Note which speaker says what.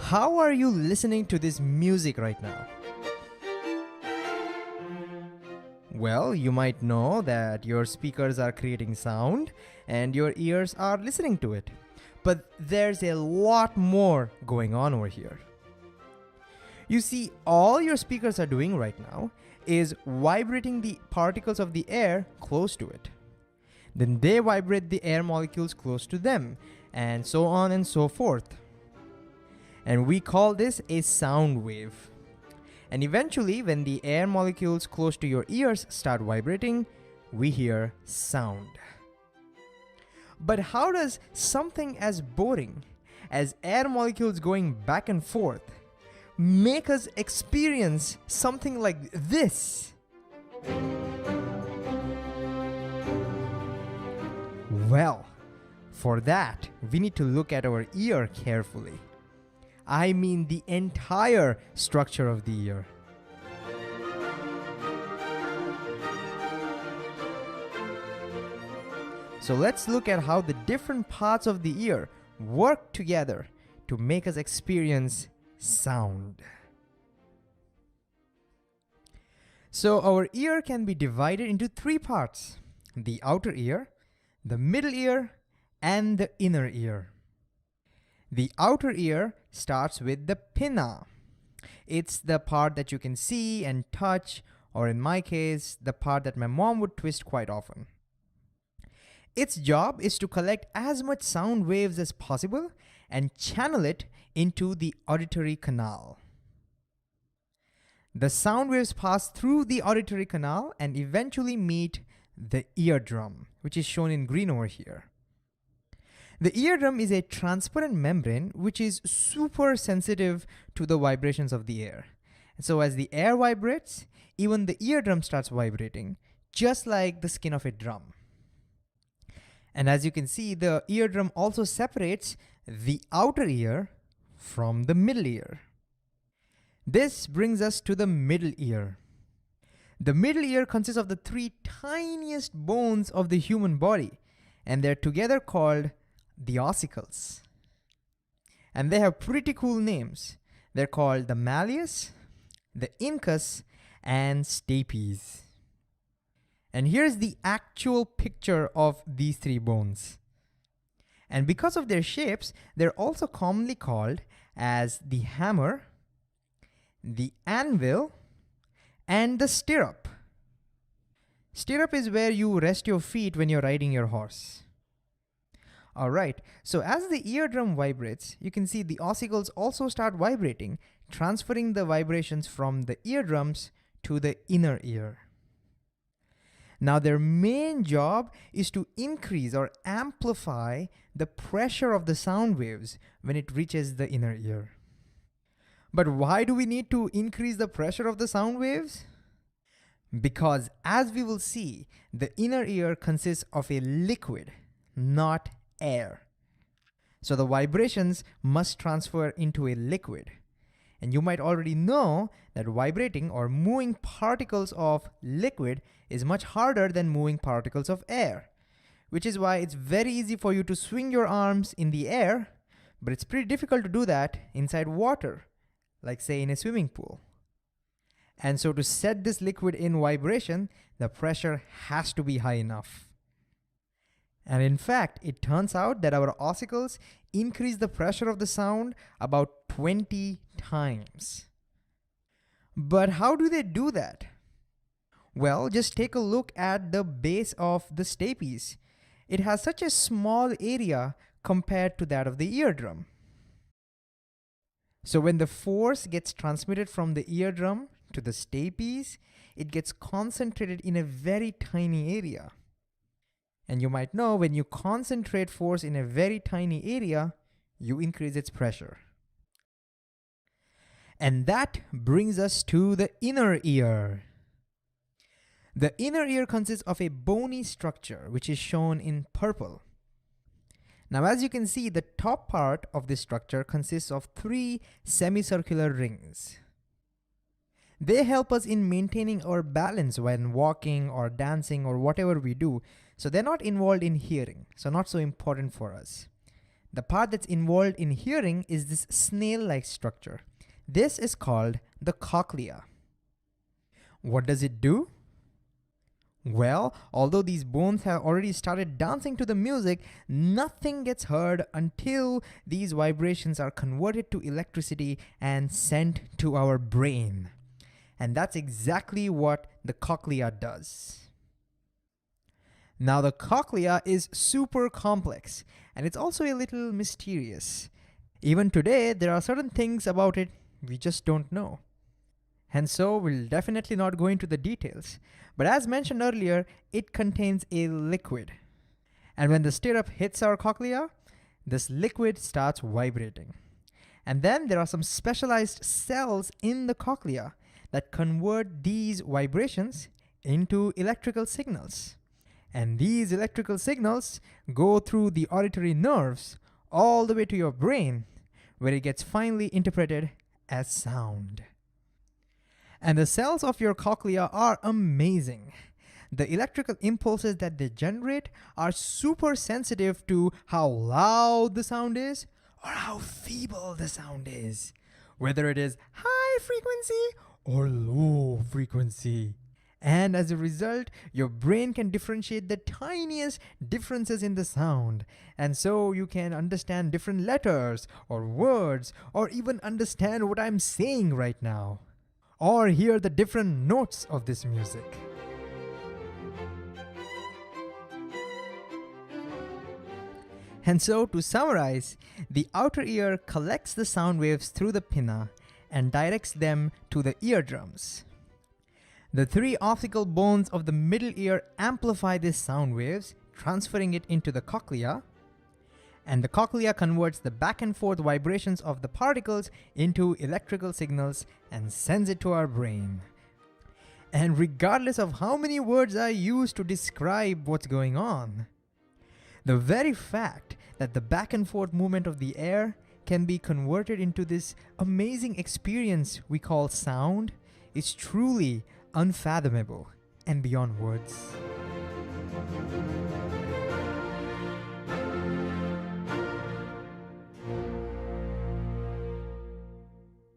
Speaker 1: How are you listening to this music right now? Well, you might know that your speakers are creating sound and your ears are listening to it. But there's a lot more going on over here. You see, all your speakers are doing right now is vibrating the particles of the air close to it. Then they vibrate the air molecules close to them, and so on and so forth. And we call this a sound wave. And eventually, when the air molecules close to your ears start vibrating, we hear sound. But how does something as boring as air molecules going back and forth make us experience something like this? Well, for that, we need to look at our ear carefully. I mean the entire structure of the ear. So let's look at how the different parts of the ear work together to make us experience sound. So our ear can be divided into three parts: the outer ear, the middle ear, and the inner ear. The outer ear starts with the pinna. It's the part that you can see and touch, or in my case, the part that my mom would twist quite often. Its job is to collect as much sound waves as possible and channel it into the auditory canal. The sound waves pass through the auditory canal and eventually meet the eardrum, which is shown in green over here. The eardrum is a transparent membrane which is super sensitive to the vibrations of the air. So as the air vibrates, even the eardrum starts vibrating, just like the skin of a drum. And as you can see, the eardrum also separates the outer ear from the middle ear. This brings us to the middle ear. The middle ear consists of the three tiniest bones of the human body, and they're together called the ossicles. And they have pretty cool names. They're called the malleus, the incus, and stapes. And here's the actual picture of these three bones. And because of their shapes, they're also commonly called as the hammer, the anvil, and the stirrup. Stirrup is where you rest your feet when you're riding your horse. Alright, so as the eardrum vibrates, you can see the ossicles also start vibrating, transferring the vibrations from the eardrums to the inner ear. Now their main job is to increase or amplify the pressure of the sound waves when it reaches the inner ear. But why do we need to increase the pressure of the sound waves? Because as we will see, the inner ear consists of a liquid, not air. So the vibrations must transfer into a liquid. And you might already know that vibrating or moving particles of liquid is much harder than moving particles of air, which is why it's very easy for you to swing your arms in the air, but it's pretty difficult to do that inside water, like say in a swimming pool. And so to set this liquid in vibration, the pressure has to be high enough. And in fact, it turns out that our ossicles increase the pressure of the sound about 20 times. But how do they do that? Well, just take a look at the base of the stapes. It has such a small area compared to that of the eardrum. So when the force gets transmitted from the eardrum to the stapes, it gets concentrated in a very tiny area. And you might know when you concentrate force in a very tiny area, you increase its pressure. And that brings us to the inner ear. The inner ear consists of a bony structure, which is shown in purple. Now, as you can see, the top part of this structure consists of three semicircular rings. They help us in maintaining our balance when walking or dancing or whatever we do. So they're not involved in hearing, so not so important for us. The part that's involved in hearing is this snail-like structure. This is called the cochlea. What does it do? Well, although these bones have already started dancing to the music, nothing gets heard until these vibrations are converted to electricity and sent to our brain. And that's exactly what the cochlea does. Now, the cochlea is super complex, and it's also a little mysterious. Even today, there are certain things about it we just don't know. And so we'll definitely not go into the details. But as mentioned earlier, it contains a liquid. And when the stirrup hits our cochlea, this liquid starts vibrating. And then there are some specialized cells in the cochlea that convert these vibrations into electrical signals. And these electrical signals go through the auditory nerves all the way to your brain, where it gets finally interpreted as sound. And the cells of your cochlea are amazing. The electrical impulses that they generate are super sensitive to how loud the sound is or how feeble the sound is, whether it is high frequency or low frequency. And as a result, your brain can differentiate the tiniest differences in the sound. And so you can understand different letters or words, or even understand what I'm saying right now, or hear the different notes of this music. And so, to summarize, the outer ear collects the sound waves through the pinna and directs them to the eardrums. The three optical bones of the middle ear amplify these sound waves, transferring it into the cochlea, and the cochlea converts the back and forth vibrations of the particles into electrical signals and sends it to our brain. And regardless of how many words I use to describe what's going on, the very fact that the back and forth movement of the air can be converted into this amazing experience we call sound is truly unfathomable and beyond words.